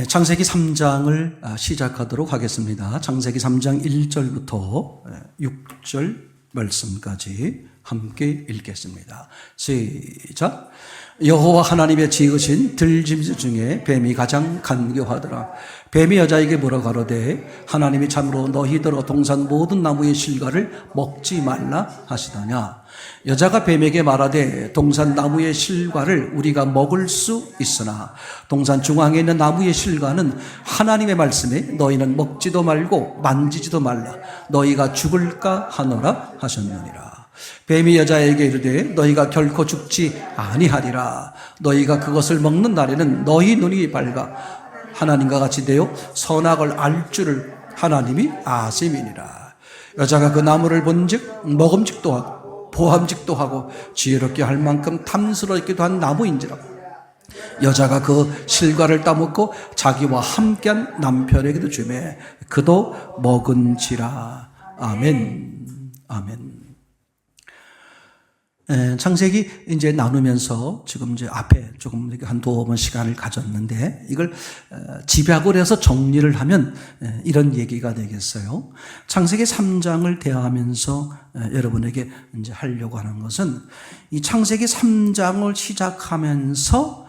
창세기 3장을 시작하도록 하겠습니다. 창세기 3장 1절부터 6절 말씀까지 함께 읽겠습니다. 시작. 여호와 하나님의 지으신 들짐승 중에 뱀이 가장 간교하더라. 뱀이 여자에게 물어 가로되 하나님이 참으로 너희더러 동산 모든 나무의 실과를 먹지 말라 하시더냐. 여자가 뱀에게 말하되 동산 나무의 실과를 우리가 먹을 수 있으나 동산 중앙에 있는 나무의 실과는 하나님의 말씀에 너희는 먹지도 말고 만지지도 말라 너희가 죽을까 하노라 하셨느니라. 뱀이 여자에게 이르되 너희가 결코 죽지 아니하리라. 너희가 그것을 먹는 날에는 너희 눈이 밝아 하나님과 같이 되어 선악을 알 줄을 하나님이 아심이니라. 여자가 그 나무를 본즉 먹음직도 하고 보함직도 하고 지혜롭게 할 만큼 탐스럽기도 한 나무인지라. 여자가 그 실과를 따먹고 자기와 함께한 남편에게도 주매 그도 먹은지라. 아멘. 아멘. 창세기 이제 나누면서 지금 이제 앞에 조금 이렇게 한 두어 번 시간을 가졌는데 이걸 집약을 해서 정리를 하면 이런 얘기가 되겠어요. 창세기 3장을 대하면서 여러분에게 이제 하려고 하는 것은 이 창세기 3장을 시작하면서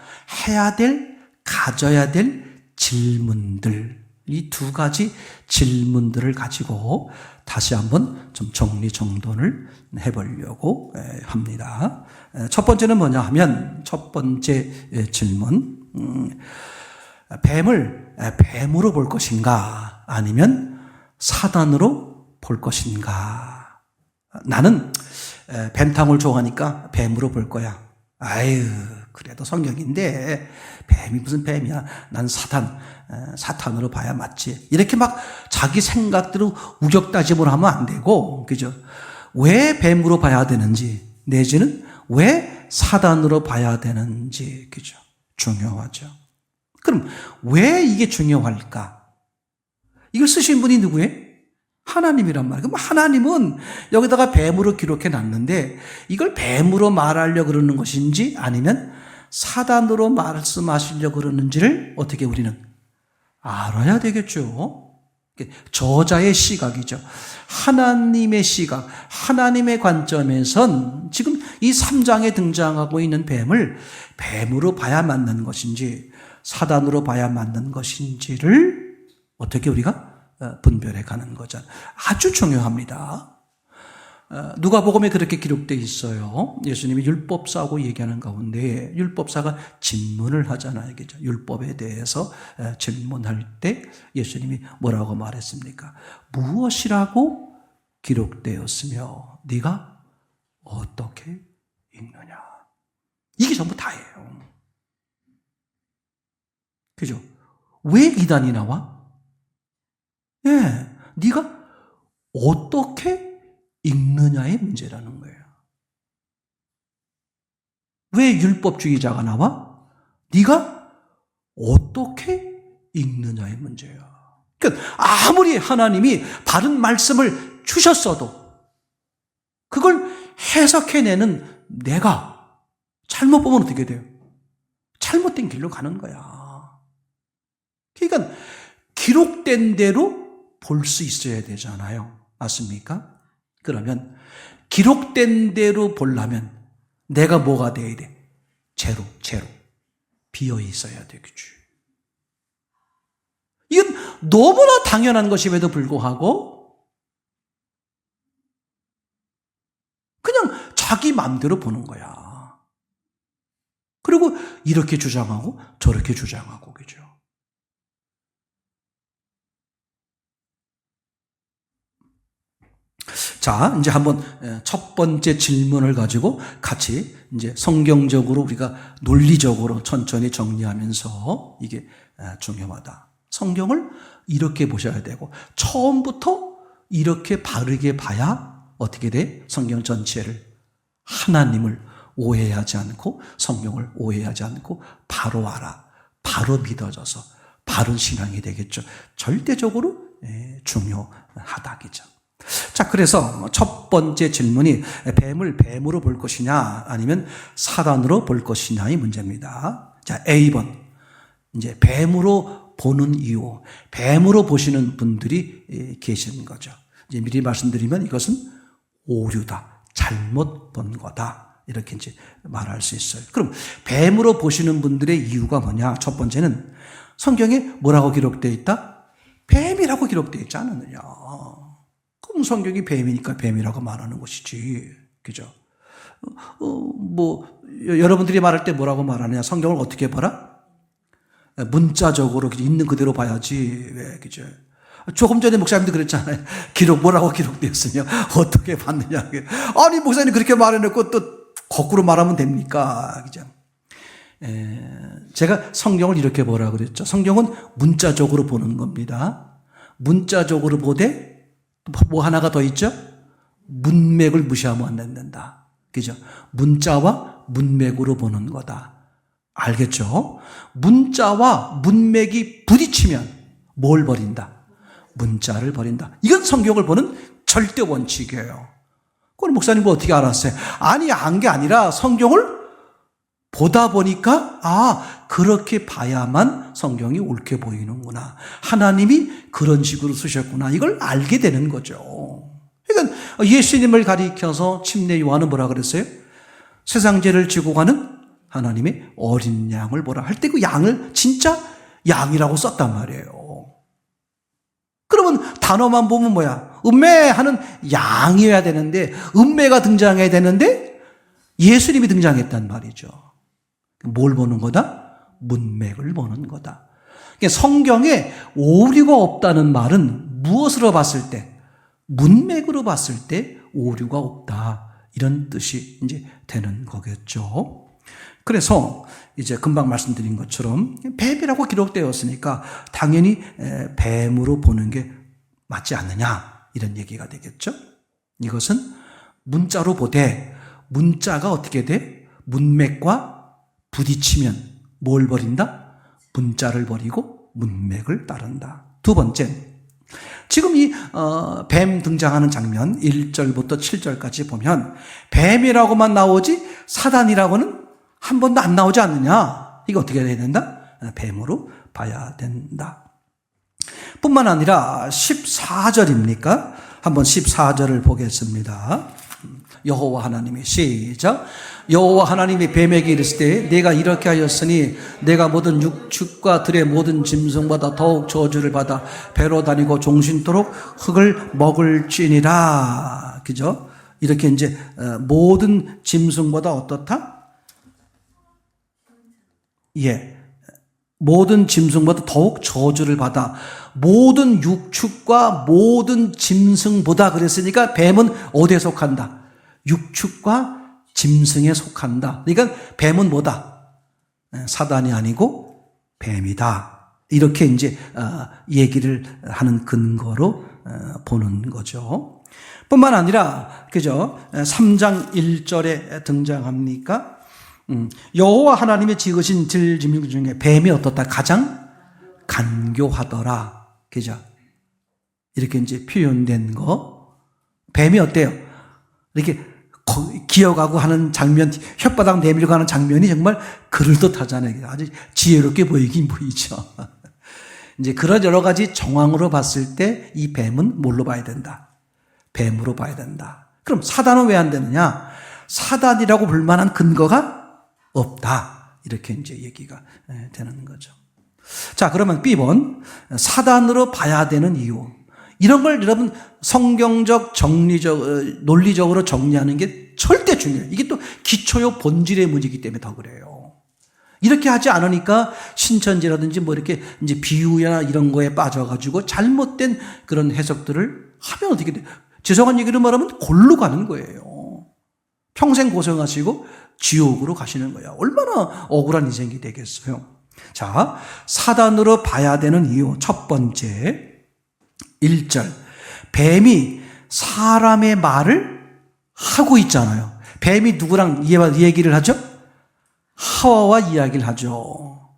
해야 될, 가져야 될 질문들, 이 두 가지 질문들을 가지고 다시 한번 좀 정리정돈을 해보려고 합니다. 첫 번째는 뭐냐 하면 첫 번째 질문, 뱀을 뱀으로 볼 것인가 아니면 사단으로 볼 것인가. 나는 뱀탕을 좋아하니까 뱀으로 볼 거야. 아유 그래도 성경인데 뱀이 무슨 뱀이야. 난 사탄으로 봐야 맞지. 이렇게 막 자기 생각대로 우격다짐을 하면 안 되고, 그죠? 왜 뱀으로 봐야 되는지, 내지는 왜 사단으로 봐야 되는지, 그죠? 중요하죠. 그럼 왜 이게 중요할까? 이걸 쓰신 분이 누구예요? 하나님이란 말이에요. 그럼 하나님은 여기다가 뱀으로 기록해 놨는데 이걸 뱀으로 말하려고 그러는 것인지 아니면 사단으로 말씀하시려고 그러는지를 어떻게 우리는 알아야 되겠죠. 저자의 시각이죠. 하나님의 시각, 하나님의 관점에선 지금 이 3장에 등장하고 있는 뱀을 뱀으로 봐야 맞는 것인지 사단으로 봐야 맞는 것인지를 어떻게 우리가 분별해 가는 거죠. 아주 중요합니다. 누가복음에 그렇게 기록되어 있어요. 예수님이 율법사하고 얘기하는 가운데 율법사가 질문을 하잖아요. 그죠? 율법에 대해서 질문할 때 예수님이 뭐라고 말했습니까? 무엇이라고 기록되었으며 네가 어떻게 읽느냐. 이게 전부 다예요. 그죠? 왜 이단이 나와? 예, 네가 어떻게 읽느냐의 문제라는 거예요. 왜 율법주의자가 나와? 네가 어떻게 읽느냐의 문제야. 그러니까 아무리 하나님이 바른 말씀을 주셨어도 그걸 해석해내는 내가 잘못 보면 어떻게 돼요? 잘못된 길로 가는 거야. 그러니까 기록된 대로 볼 수 있어야 되잖아요. 맞습니까? 그러면 기록된 대로 보려면 내가 뭐가 돼야 돼? 제로. 비어 있어야 되겠지. 이건 너무나 당연한 것임에도 불구하고 그냥 자기 마음대로 보는 거야. 그리고 이렇게 주장하고 저렇게 주장하고, 그죠? 자, 이제 한번 첫 번째 질문을 가지고 같이 이제 성경적으로 우리가 논리적으로 천천히 정리하면서 이게 중요하다. 성경을 이렇게 보셔야 되고 처음부터 이렇게 바르게 봐야 어떻게 돼? 성경 전체를 하나님을 오해하지 않고 성경을 오해하지 않고 바로 알아. 바로 믿어져서 바른 신앙이 되겠죠. 절대적으로 중요하다. 그죠? 자, 그래서 첫 번째 질문이 뱀을 뱀으로 볼 것이냐 아니면 사단으로 볼 것이냐의 문제입니다. 자, A번. 이제 뱀으로 보는 이유, 뱀으로 보시는 분들이 계시는 거죠. 이제 미리 말씀드리면 이것은 오류다, 잘못 본 거다, 이렇게 이제 말할 수 있어요. 그럼 뱀으로 보시는 분들의 이유가 뭐냐? 첫 번째는 성경에 뭐라고 기록되어 있다? 뱀이라고 되어 있지 않느냐. 그럼 성경이 뱀이니까 뱀이라고 말하는 것이지. 그죠? 여러분들이 말할 때 뭐라고 말하느냐? 성경을 어떻게 봐라? 문자적으로 있는 그대로 봐야지. 왜, 그죠? 조금 전에 목사님도 그랬잖아요. 뭐라고 기록되었으며 어떻게 봤느냐. 아니, 목사님 그렇게 말해놓고 또 거꾸로 말하면 됩니까? 그죠? 제가 성경을 이렇게 보라 그랬죠. 성경은 문자적으로 보는 겁니다. 문자적으로 보되 뭐 하나가 더 있죠? 문맥을 무시하면 안 된다. 그죠? 문자와 문맥으로 보는 거다. 알겠죠? 문자와 문맥이 부딪히면 뭘 버린다? 문자를 버린다. 이건 성경을 보는 절대 원칙이에요. 그건 목사님 뭐 어떻게 알았어요? 아니, 안 게 아니라 성경을 보다 보니까 그렇게 봐야만 성경이 옳게 보이는구나. 하나님이 그런 식으로 쓰셨구나. 이걸 알게 되는 거죠. 그러니까 예수님을 가리켜서 침례 요한은 뭐라 그랬어요? 세상 죄를 지고 가는 하나님의 어린 양을 보라 할 때 그 양을 진짜 양이라고 썼단 말이에요. 그러면 단어만 보면 뭐야? 음매하는 양이어야 되는데 음매가 등장해야 되는데 예수님이 등장했단 말이죠. 뭘 보는 거다? 문맥을 보는 거다. 그러니까 성경에 오류가 없다는 말은 무엇으로 봤을 때? 문맥으로 봤을 때 오류가 없다. 이런 뜻이 이제 되는 거겠죠. 그래서 이제 금방 말씀드린 것처럼 뱀이라고 기록되었으니까 당연히 뱀으로 보는 게 맞지 않느냐, 이런 얘기가 되겠죠. 이것은 문자로 보되 문자가 어떻게 돼? 문맥과 부딪히면 뭘 버린다? 문자를 버리고 문맥을 따른다. 두 번째, 지금 이 뱀 등장하는 장면 1절부터 7절까지 보면 뱀이라고만 나오지 사단이라고는 한 번도 안 나오지 않느냐. 이거 어떻게 해야 된다? 뱀으로 봐야 된다. 뿐만 아니라 14절입니까? 한번 14절을 보겠습니다. 여호와 하나님이 시작. 여호와 하나님이 뱀에게 이르시되 내가 이렇게 하였으니 내가 모든 육축과 들의 모든 짐승보다 더욱 저주를 받아 배로 다니고 종신토록 흙을 먹을지니라. 그죠? 이렇게 이제 모든 짐승보다 어떻다? 예. 모든 짐승보다 더욱 저주를 받아 모든 육축과 모든 짐승보다 그랬으니까 뱀은 어디에 속한다? 육축과 짐승에 속한다. 그러니까 뱀은 뭐다? 사단이 아니고 뱀이다. 이렇게 이제 얘기를 하는 근거로 보는 거죠. 뿐만 아니라 그죠? 3장 1절에 등장합니까? 여호와 하나님의 지으신 들짐승 중에 뱀이 어떻다? 가장 간교하더라. 그죠? 이렇게 이제 표현된 거. 뱀이 어때요? 이렇게 기어가고 하는 장면, 혓바닥 내밀고 하는 장면이 정말 그럴듯하잖아요. 아주 지혜롭게 보이긴 보이죠. 이제 그런 여러 가지 정황으로 봤을 때 이 뱀은 뭘로 봐야 된다? 뱀으로 봐야 된다. 그럼 사단은 왜 안 되느냐? 사단이라고 볼 만한 근거가 없다. 이렇게 이제 얘기가 되는 거죠. 자, 그러면 B번, 사단으로 봐야 되는 이유. 이런 걸 여러분 성경적, 논리적으로 정리하는 게 절대 중요해요. 이게 또 기초요 본질의 문제이기 때문에 더 그래요. 이렇게 하지 않으니까 신천지라든지 뭐 이렇게 이제 비유나 이런 거에 빠져가지고 잘못된 그런 해석들을 하면 어떻게 돼요? 죄송한 얘기를 말하면 골로 가는 거예요. 평생 고생하시고 지옥으로 가시는 거야. 얼마나 억울한 인생이 되겠어요. 자, 사단으로 봐야 되는 이유. 첫 번째, 1절. 뱀이 사람의 말을 하고 있잖아요. 뱀이 누구랑 얘기를 하죠? 하와와 이야기를 하죠.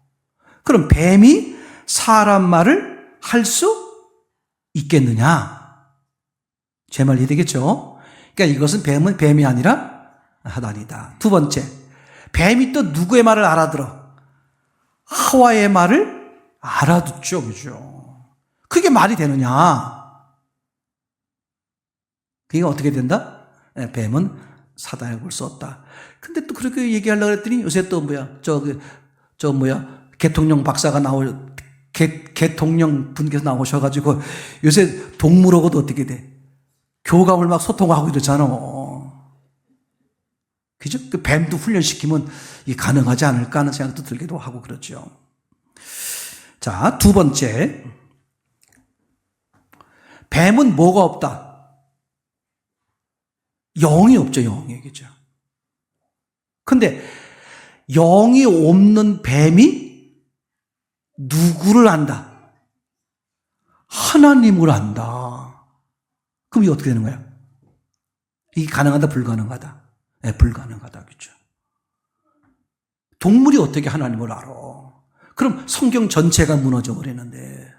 그럼 뱀이 사람 말을 할 수 있겠느냐? 제 말 이해되겠죠? 그러니까 이것은 뱀은 뱀이 아니라 사단이다. 두 번째, 뱀이 또 누구의 말을 알아들어? 하와의 말을 알아듣죠, 그죠? 그게 말이 되느냐? 그게 어떻게 된다? 뱀은 사단에 볼 수 없다. 근데 또 그렇게 얘기하려고 했더니 요새 또 개통령 박사가 개통령 분께서 나오셔가지고 요새 동물하고도 어떻게 돼? 교감을 막 소통하고 이러잖아. 그죠? 그 뱀도 훈련시키면 이 가능하지 않을까 하는 생각도 들기도 하고 그렇죠. 자, 두 번째. 뱀은 뭐가 없다? 영이 없죠, 영이. 그죠? 근데 영이 없는 뱀이 누구를 안다? 하나님을 안다. 그럼 이게 어떻게 되는 거야? 이게 가능하다, 불가능하다? 네, 불가능하다. 그죠? 동물이 어떻게 하나님을 알아? 그럼 성경 전체가 무너져 버리는데.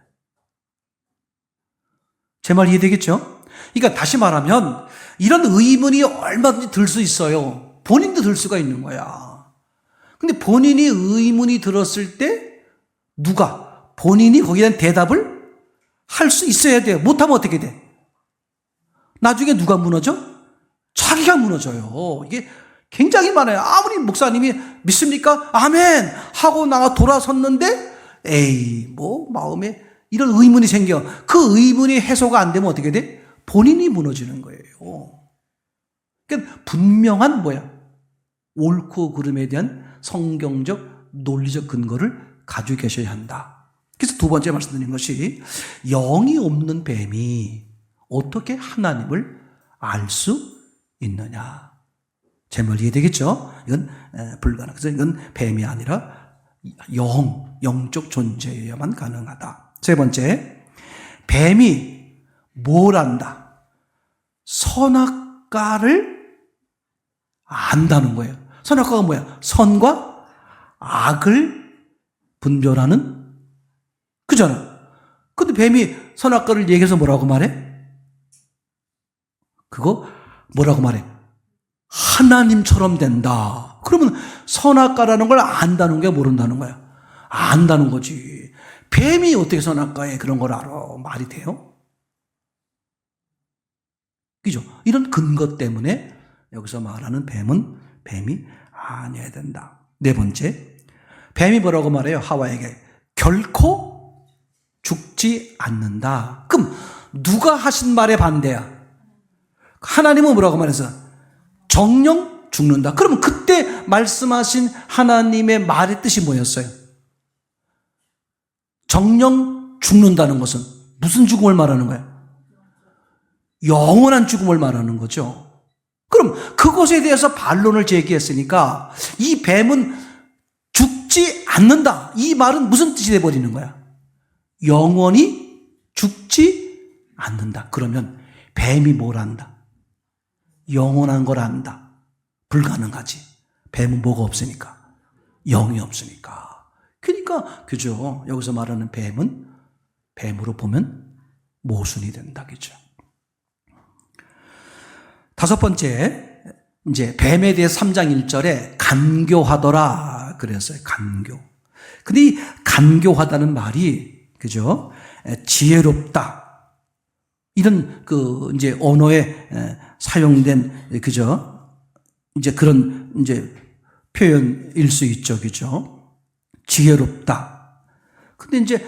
제 말 이해되겠죠? 그러니까 다시 말하면 이런 의문이 얼마든지 들 수 있어요. 본인도 들 수가 있는 거야. 근데 본인이 의문이 들었을 때 본인이 거기에 대한 대답을 할 수 있어야 돼요. 못하면 어떻게 돼? 나중에 누가 무너져? 자기가 무너져요. 이게 굉장히 많아요. 아무리 목사님이 믿습니까? 아멘! 하고 나가 돌아섰는데 마음에 이런 의문이 생겨. 그 의문이 해소가 안 되면 어떻게 돼? 본인이 무너지는 거예요. 그러니까 분명한 옳고 그름에 대한 성경적, 논리적 근거를 가지고 계셔야 한다. 그래서 두 번째 말씀드린 것이 영이 없는 뱀이 어떻게 하나님을 알 수 있느냐. 제 말 이해되겠죠? 이건 불가능. 그래서 이건 뱀이 아니라 영적 존재여야만 가능하다. 세 번째, 뱀이 뭘 안다? 선악과를 안다는 거예요. 선악과가 뭐야? 선과 악을 분별하는 그잖아. 근데 뱀이 선악과를 얘기해서 뭐라고 말해? 그거 뭐라고 말해? 하나님처럼 된다. 그러면 선악과라는 걸 안다는 게 모른다는 거야. 안다는 거지. 뱀이 어떻게 선악과에 그런 걸 알아? 말이 돼요? 그죠? 이런 근거 때문에 여기서 말하는 뱀이 아니어야 된다. 네 번째, 뱀이 뭐라고 말해요? 하와에게 결코 죽지 않는다. 그럼 누가 하신 말에 반대야? 하나님은 뭐라고 말해서 정령 죽는다. 그러면 그때 말씀하신 하나님의 말의 뜻이 뭐였어요? 정령 죽는다는 것은 무슨 죽음을 말하는 거야? 영원한 죽음을 말하는 거죠. 그럼 그것에 대해서 반론을 제기했으니까 이 뱀은 죽지 않는다. 이 말은 무슨 뜻이 돼버리는 거야? 영원히 죽지 않는다. 그러면 뱀이 뭘 안다? 영원한 걸 안다. 불가능하지. 뱀은 뭐가 없으니까? 영이 없으니까. 그러니까 그죠. 여기서 말하는 뱀은 뱀으로 보면 모순이 된다. 그죠. 다섯 번째, 이제 뱀에 대해 3장 1절에 간교하더라 그랬어요. 간교. 근데 이 간교하다는 말이 그죠? 지혜롭다. 이런 이제 언어에 사용된 그죠? 이제 그런 이제 표현일 수 있죠. 그죠? 지혜롭다. 근데 이제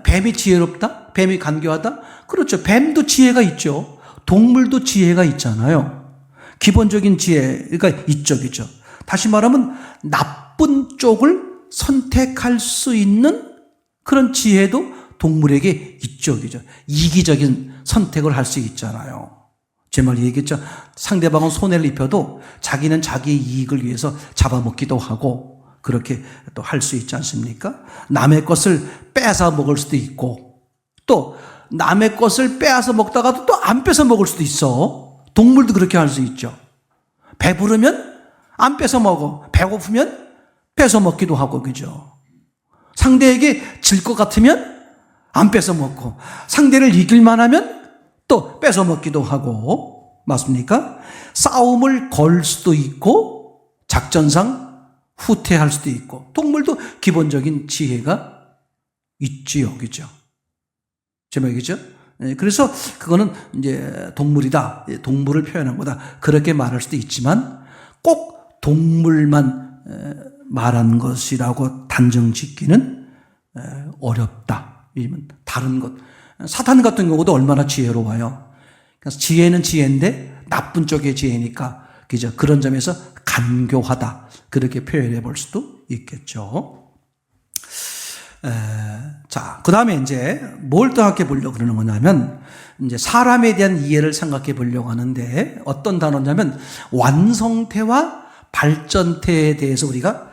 뱀이 지혜롭다? 뱀이 간교하다? 그렇죠. 뱀도 지혜가 있죠. 동물도 지혜가 있잖아요. 기본적인 지혜가 있죠. 그죠? 다시 말하면 나쁜 쪽을 선택할 수 있는 그런 지혜도 동물에게 있죠. 그죠? 이기적인 선택을 할 수 있잖아요. 제 말 얘기했죠. 상대방은 손해를 입혀도 자기는 자기 이익을 위해서 잡아먹기도 하고 그렇게 또 할 수 있지 않습니까? 남의 것을 뺏어 먹을 수도 있고 또 남의 것을 빼앗아 먹다가도 또 안 뺏어 먹을 수도 있어. 동물도 그렇게 할 수 있죠. 배부르면 안 뺏어 먹어. 배고프면 뺏어 먹기도 하고, 그죠? 상대에게 질 것 같으면 안 뺏어 먹고, 상대를 이길만 하면 또 뺏어 먹기도 하고, 맞습니까? 싸움을 걸 수도 있고, 작전상 후퇴할 수도 있고, 동물도 기본적인 지혜가 있지요. 그죠? 제목이죠? 그래서 그거는 이제 동물이다. 동물을 표현한 거다. 그렇게 말할 수도 있지만 꼭 동물만 말한 것이라고 단정 짓기는 어렵다. 다른 것. 사탄 같은 경우도 얼마나 지혜로워요. 그래서 지혜는 지혜인데 나쁜 쪽의 지혜니까 그죠? 그런 점에서 간교하다. 그렇게 표현해 볼 수도 있겠죠. 자, 그 다음에 이제 뭘 더 생각해 보려고 그러는 거냐면, 이제 사람에 대한 이해를 생각해 보려고 하는데, 어떤 단어냐면, 완성태와 발전태에 대해서 우리가,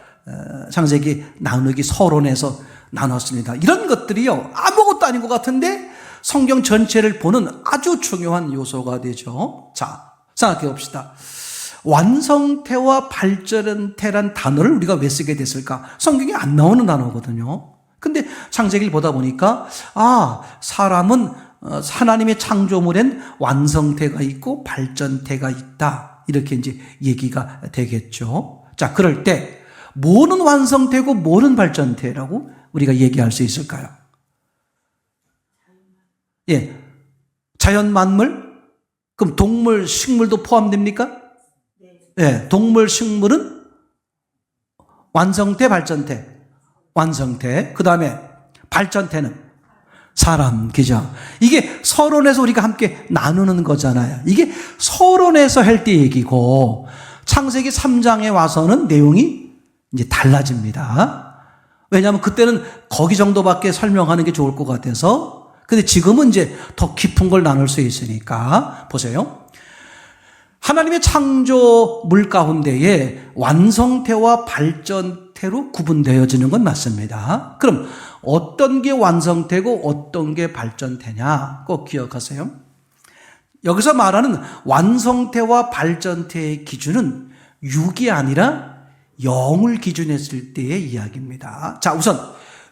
창세기 나누기 서론에서 나눴습니다. 이런 것들이요, 아무것도 아닌 것 같은데, 성경 전체를 보는 아주 중요한 요소가 되죠. 자, 생각해 봅시다. 완성태와 발전태란 단어를 우리가 왜 쓰게 됐을까? 성경에 안 나오는 단어거든요. 근데 창세기를 보다 보니까 사람은 하나님의 창조물엔 완성태가 있고 발전태가 있다. 이렇게 이제 얘기가 되겠죠. 자, 그럴 때 뭐는 완성태고 뭐는 발전태라고 우리가 얘기할 수 있을까요? 예. 자연 만물? 그럼 동물, 식물도 포함됩니까? 예. 동물, 식물은 완성태, 발전태. 완성태. 그 다음에 발전태는 사람, 그죠? 이게 서론에서 우리가 함께 나누는 거잖아요. 이게 서론에서 할 때 얘기고 창세기 3장에 와서는 내용이 이제 달라집니다. 왜냐하면 그때는 거기 정도밖에 설명하는 게 좋을 것 같아서. 근데 지금은 이제 더 깊은 걸 나눌 수 있으니까 보세요. 하나님의 창조물 가운데에 완성태와 발전태로 구분되어지는 건 맞습니다. 그럼 어떤 게 완성태고 어떤 게 발전태냐 꼭 기억하세요. 여기서 말하는 완성태와 발전태의 기준은 6이 아니라 0을 기준했을 때의 이야기입니다. 자, 우선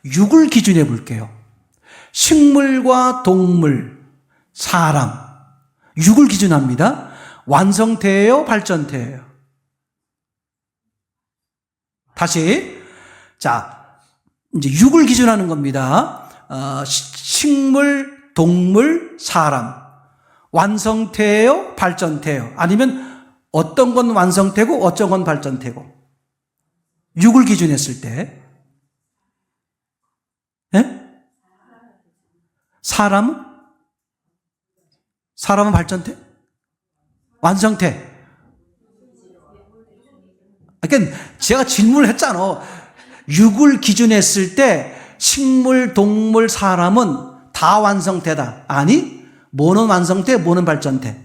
6을 기준해 볼게요. 식물과 동물, 사람 6을 기준합니다. 완성태예요, 발전태예요? 다시. 자, 이제 6을 기준하는 겁니다. 식물, 동물, 사람. 완성태예요, 발전태예요? 아니면 어떤 건 완성태고 어떤 건 발전태고? 6을 기준했을 때. 예? 사람은 발전태? 완성태. 그러니까 제가 질문을 했잖아. 6을 기준했을 때 식물, 동물, 사람은 다 완성태다. 아니, 뭐는 완성태, 뭐는 발전태.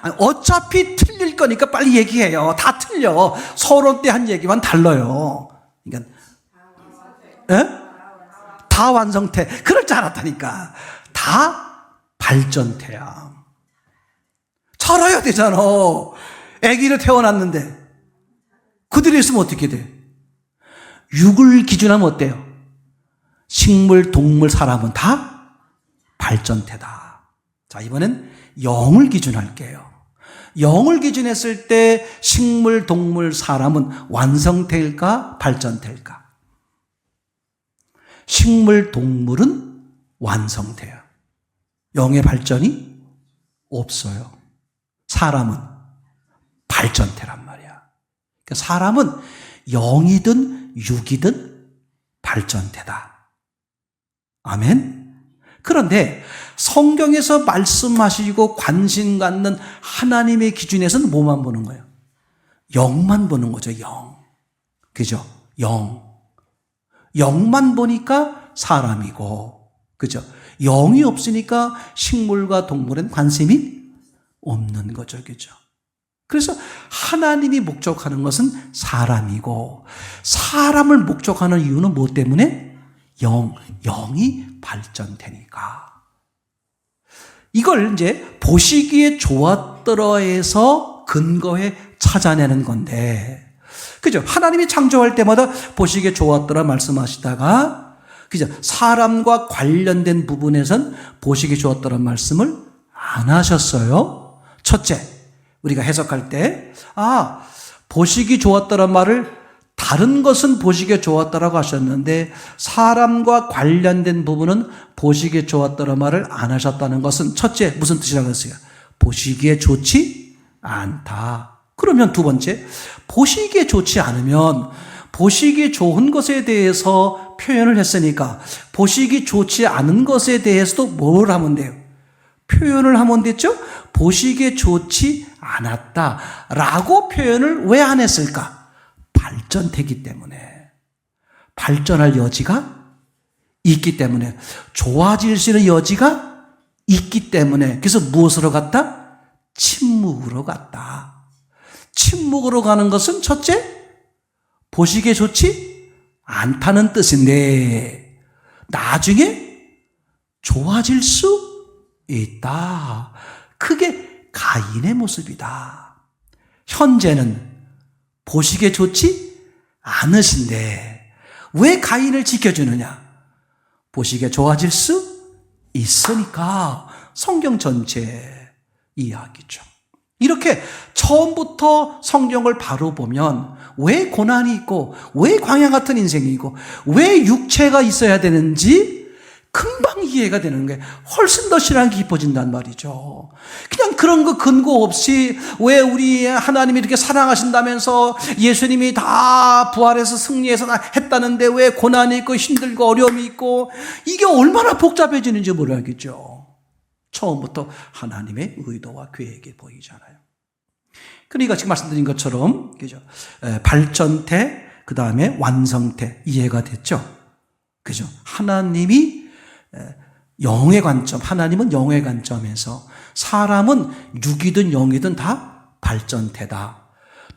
아니, 어차피 틀릴 거니까 빨리 얘기해요. 다 틀려. 서론 때 한 얘기만 달라요. 그러니까, 에? 다 완성태. 그럴 줄 알았다니까. 다 발전태야. 살아야 되잖아. 아기를 태어났는데. 그들이 있으면 어떻게 돼? 6을 기준하면 어때요? 식물, 동물, 사람은 다 발전태다. 자, 이번엔 0을 기준할게요. 0을 기준했을 때 식물, 동물, 사람은 완성태일까? 발전태일까? 식물, 동물은 완성태야. 0의 발전이 없어요. 사람은 발전태란 말이야. 그러니까 사람은 0이든 6이든 발전태다. 아멘? 그런데 성경에서 말씀하시고 관심 갖는 하나님의 기준에서는 뭐만 보는 거예요? 0만 보는 거죠. 0. 그죠? 0. 0만 보니까 사람이고, 그죠? 0이 없으니까 식물과 동물엔 관심이 없는 거죠. 그죠? 그래서 하나님이 목적하는 것은 사람이고, 사람을 목적하는 이유는 뭐 때문에? 0이 발전되니까. 이걸 이제 보시기에 좋았더라에서 근거해 찾아내는 건데, 그죠? 하나님이 창조할 때마다 보시기에 좋았더라 말씀하시다가, 그죠? 사람과 관련된 부분에선 보시기에 좋았더라 말씀을 안 하셨어요. 첫째, 우리가 해석할 때, 보시기 좋았더란 말을 다 다른 것은 보시기에 좋았다라고 하셨는데 사람과 관련된 부분은 보시기에 좋았다라는 말을 안 하셨다는 것은 첫째 무슨 뜻이라고 했어요? 보시기에 좋지 않다. 그러면 두 번째, 보시기에 좋지 않으면 보시기 좋은 것에 대해서 표현을 했으니까 보시기 좋지 않은 것에 대해서도 뭘 하면 돼요? 표현을 하면 됐죠? 보시기에 좋지 않았다라고 표현을 왜 안 했을까? 발전되기 때문에. 발전할 여지가 있기 때문에. 좋아질 수 있는 여지가 있기 때문에. 그래서 무엇으로 갔다? 침묵으로 갔다. 침묵으로 가는 것은 첫째, 보시기에 좋지 않다는 뜻인데 나중에 좋아질 수 있다. 그게 가인의 모습이다. 현재는 보시기에 좋지 않으신데 왜 가인을 지켜주느냐? 보시기에 좋아질 수 있으니까. 성경 전체 이야기죠. 이렇게 처음부터 성경을 바로 보면 왜 고난이 있고 왜 광야 같은 인생이고 왜 육체가 있어야 되는지 금방 이해가 되는 거예요. 훨씬 더 신앙이 깊어진단 말이죠. 그냥 그런 거 근거 없이 왜 우리 하나님이 이렇게 사랑하신다면서 예수님이 다 부활해서 승리해서 했다는데 왜 고난이 있고 힘들고 어려움이 있고 이게 얼마나 복잡해지는지 모르겠죠. 처음부터 하나님의 의도와 계획이 보이잖아요. 그러니까 지금 말씀드린 것처럼 그죠? 발전태, 그 다음에 완성태 이해가 됐죠. 그죠? 하나님이 영의 관점, 하나님은 영의 관점에서 사람은 육이든 영이든 다 발전태다.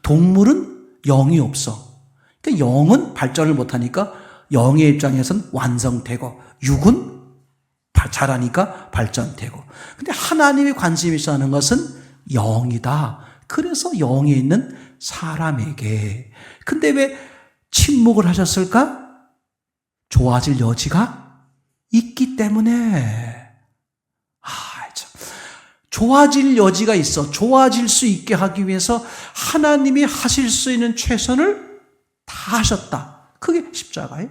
동물은 영이 없어. 그러니까 영은 발전을 못하니까 영의 입장에서는 완성되고 육은 자라니까 발전되고. 근데 하나님이 관심 있어 하는 것은 영이다. 그래서 영에 있는 사람에게. 근데 왜 침묵을 하셨을까? 좋아질 여지가 있기 때문에. 참. 좋아질 여지가 있어. 좋아질 수 있게 하기 위해서 하나님이 하실 수 있는 최선을 다 하셨다. 그게 십자가에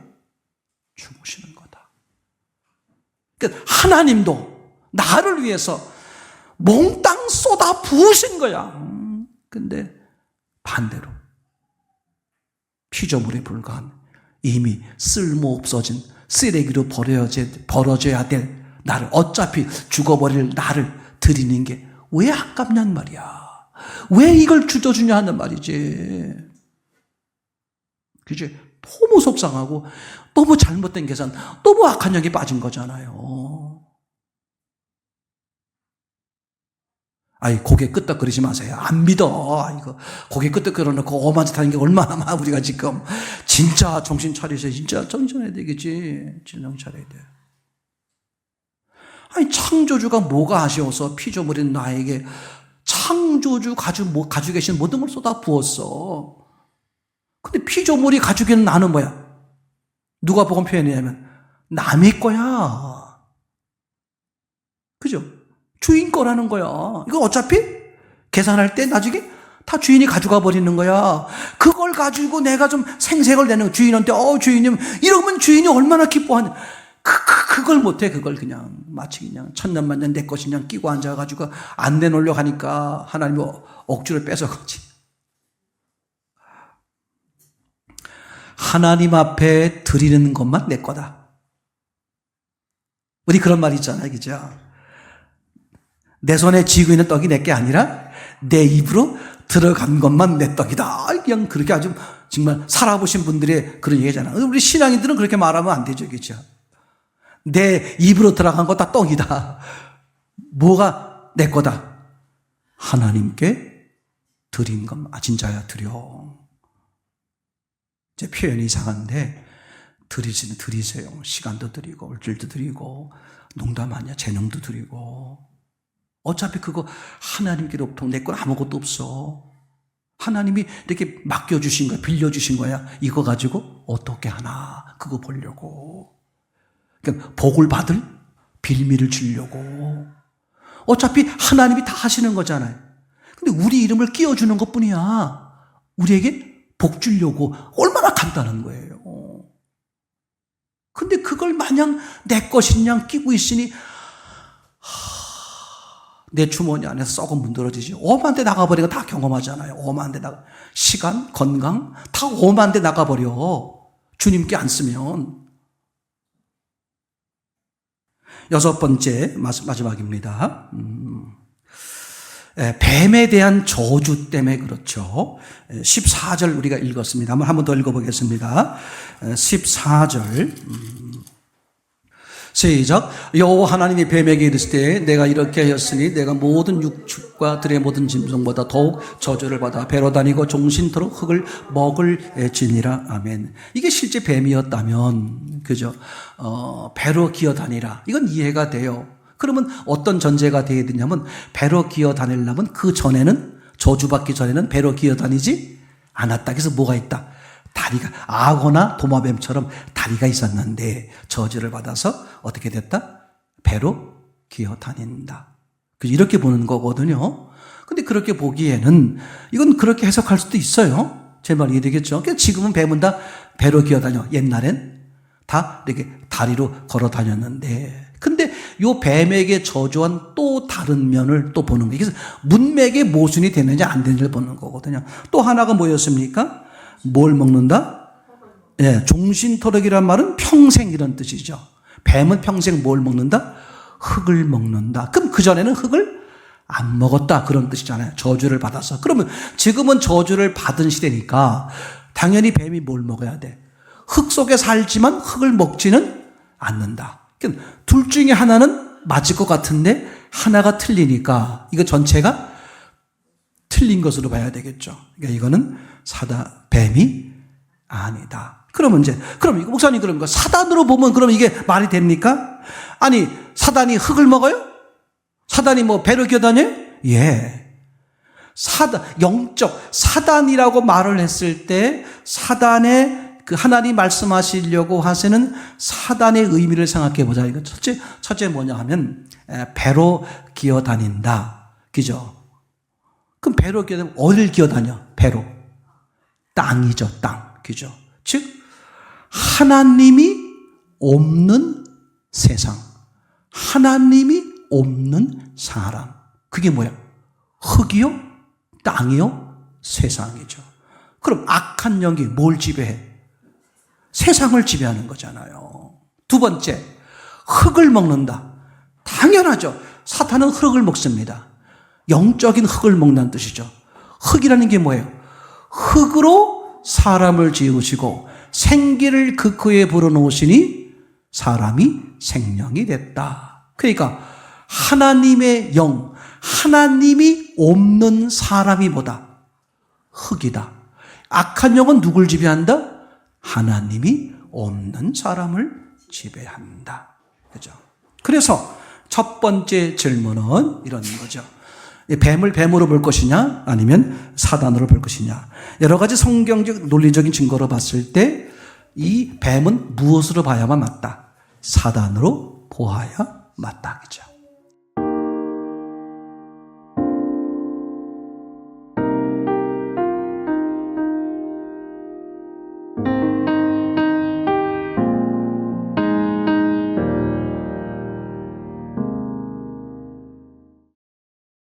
죽으시는 거다. 그러니까 하나님도 나를 위해서 몽땅 쏟아 부으신 거야. 근데 반대로 피조물에 불과한 이미 쓸모없어진 쓰레기로 버려져야 될 나를, 어차피 죽어버릴 나를 드리는 게 왜 아깝냔 말이야. 왜 이걸 주저주냐 하는 말이지. 그치? 너무 속상하고 너무 잘못된 계산, 너무 악한 영에 빠진 거잖아요. 고개 끄덕거리지 마세요. 안 믿어. 이거 고개 끄덕거려놓고 오만 짓 하는 게 얼마나 많아. 우리가 지금 진짜 정신 차리세요. 진짜 정신 차려야 되겠지. 정신 차려야 돼. 창조주가 뭐가 아쉬워서 피조물인 나에게 창조주 가지고 계신 모든 걸 쏟아 부었어. 근데 피조물이 가지고 있는 나는 뭐야? 누가 보고 표현하냐면 남의 거야. 그죠? 주인 거라는 거야. 이거 어차피 계산할 때 나중에 다 주인이 가져가 버리는 거야. 그걸 가지고 내가 좀 생색을 내는 주인한테 주인님 이러면 주인이 얼마나 기뻐하냐. 그걸 못해. 그걸 그냥 마치 그냥 천년만년 내 것이 그냥 끼고 앉아가지고 안 내놓으려고 하니까 하나님이 억지로 뺏어가지. 하나님 앞에 드리는 것만 내 거다. 우리 그런 말 있잖아요. 그죠? 내 손에 쥐고 있는 떡이 내 게 아니라 내 입으로 들어간 것만 내 떡이다. 그냥 그렇게 아주 정말 살아보신 분들의 그런 얘기잖아. 우리 신앙인들은 그렇게 말하면 안 되죠. 그죠? 내 입으로 들어간 거 다 떡이다. 뭐가 내 거다? 하나님께 드린 것만. 진짜야 드려. 제 표현이 이상한데 드리세요. 시간도 드리고 물질도 드리고 농담 아니야. 재능도 드리고. 어차피 그거 하나님께로부터 내 건 아무것도 없어. 하나님이 이렇게 맡겨주신 거야. 빌려주신 거야. 이거 가지고 어떻게 하나 그거 보려고. 그러니까 복을 받을 빌미를 주려고. 어차피 하나님이 다 하시는 거잖아요. 근데 우리 이름을 끼워주는 것뿐이야. 우리에게 복 주려고. 얼마나 얼마나 간단한 거예요. 근데 그걸 마냥 내 것인 양 끼고 있으니 내 주머니 안에서 썩어 문드러지지. 오만 대 나가버리고 다 경험하잖아요. 오만 대 나가. 시간, 건강 다 오만 대 나가버려. 주님께 안 쓰면. 여섯 번째 마지막입니다. 뱀에 대한 저주 때문에 그렇죠. 14절 우리가 읽었습니다. 한 번 더 읽어보겠습니다. 14절 시작. 여호와 하나님이 뱀에게 이르실 때 내가 이렇게 하였으니 내가 모든 육축과 들의 모든 짐승보다 더욱 저주를 받아 배로 다니고 종신토록 흙을 먹을지니라. 아멘. 이게 실제 뱀이었다면 그죠? 배로 기어 다니라. 이건 이해가 돼요. 그러면 어떤 전제가 되어야 되냐면 배로 기어 다니려면 그 전에는 저주받기 전에는 배로 기어 다니지 않았다. 그래서 뭐가 있다? 다리가 악어나 도마뱀처럼 다리가 있었는데 저주를 받아서 어떻게 됐다? 배로 기어 다닌다. 이렇게 보는 거거든요. 근데 그렇게 보기에는 이건 그렇게 해석할 수도 있어요. 제 말 이해되겠죠? 지금은 뱀은 다 배로 기어 다녀. 옛날엔 다 이렇게 다리로 걸어 다녔는데 근데 요 뱀에게 저주한 또 다른 면을 또 보는 거예요. 그래서 문맥에 모순이 되느냐 안 되느냐를 보는 거거든요. 또 하나가 뭐였습니까? 뭘 먹는다? 예, 종신토록이란 말은 평생 이런 뜻이죠. 뱀은 평생 뭘 먹는다? 흙을 먹는다. 그럼 그전에는 흙을 안 먹었다 그런 뜻이잖아요. 저주를 받아서. 그러면 지금은 저주를 받은 시대니까 당연히 뱀이 뭘 먹어야 돼? 흙 속에 살지만 흙을 먹지는 않는다. 둘 중에 하나는 맞을 것 같은데 하나가 틀리니까 이거 전체가 틀린 것으로 봐야 되겠죠. 그러니까 이거는 뱀이 아니다. 그럼 이거 목사님 그러면 사단으로 보면 그럼 이게 말이 됩니까? 아니, 사단이 흙을 먹어요? 사단이 뭐 배로 기어다녀요? 예. 영적 사단이라고 말을 했을 때 사단의 그 하나님 말씀하시려고 하시는 사단의 의미를 생각해 보자. 이거 첫째 뭐냐 하면 배로 기어다닌다. 그죠? 그럼 배로 기어다니면 어딜 기어다녀? 배로. 땅이죠, 땅. 그죠? 즉 하나님이 없는 세상. 하나님이 없는 사람. 그게 뭐야? 흙이요? 땅이요? 세상이죠. 그럼 악한 영이 뭘 지배해? 세상을 지배하는 거잖아요. 두 번째, 흙을 먹는다. 당연하죠. 사탄은 흙을 먹습니다. 영적인 흙을 먹는다는 뜻이죠. 흙이라는 게 뭐예요? 흙으로 사람을 지으시고 생기를 그 코에 불어넣으시니 사람이 생명이 됐다. 그러니까 하나님의 영, 하나님이 없는 사람이 뭐다? 흙이다. 악한 영은 누굴 지배한다? 하나님이 없는 사람을 지배한다. 그죠? 그래서 첫 번째 질문은 이런 거죠. 뱀을 뱀으로 볼 것이냐 아니면 사단으로 볼 것이냐. 여러 가지 성경적 논리적인 증거로 봤을 때 이 뱀은 무엇으로 봐야만 맞다? 사단으로 보아야 맞다. 그죠?